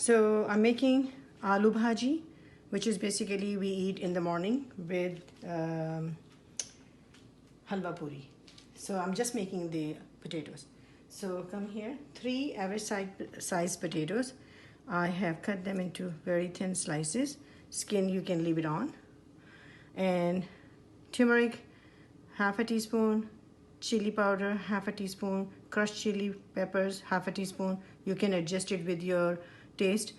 So I'm making Aloo Bhaji, which is basically we eat in the morning with halwa puri. So I'm just making the potatoes. So come here, 3 average size potatoes. I have cut them into very thin slices. Skin you can leave it on. And turmeric, half a teaspoon, chili powder, half a teaspoon, crushed chili peppers, half a teaspoon. You can adjust it with your taste.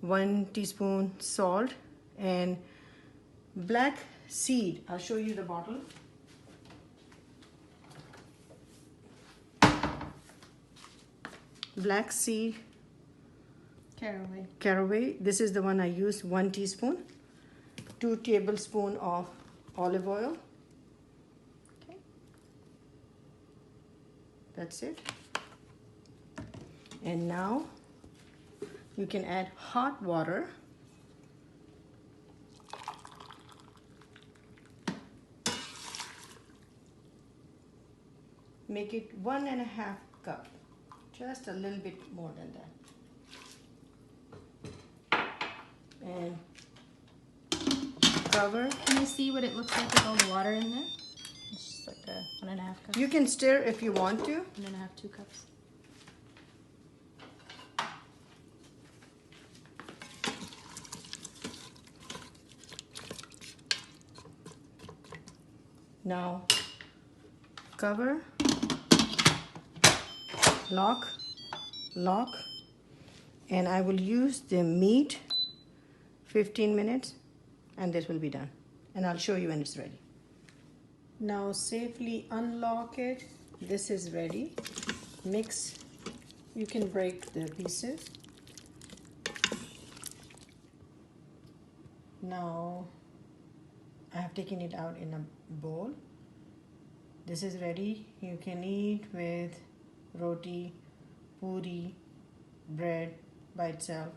1 teaspoon salt and black seed. I'll show you the bottle. Black seed caraway. This is the one I used. 1 teaspoon. 2 tablespoons of olive oil. Okay. That's it. And now you can add hot water. Make it 1.5 cup. Just a little bit more than that. And cover. Can you see what it looks like with all the water in there? It's just like a 1.5 cups. You can stir if you want to. 1.5, 2 cups. Now cover, lock, and I will use the meat 15 minutes and this will be done, and I'll show you when it's ready. Now safely unlock it. This is ready. Mix. You can break the pieces. Now I have taken it out in a bowl. This is ready. You can eat with roti, puri, bread by itself.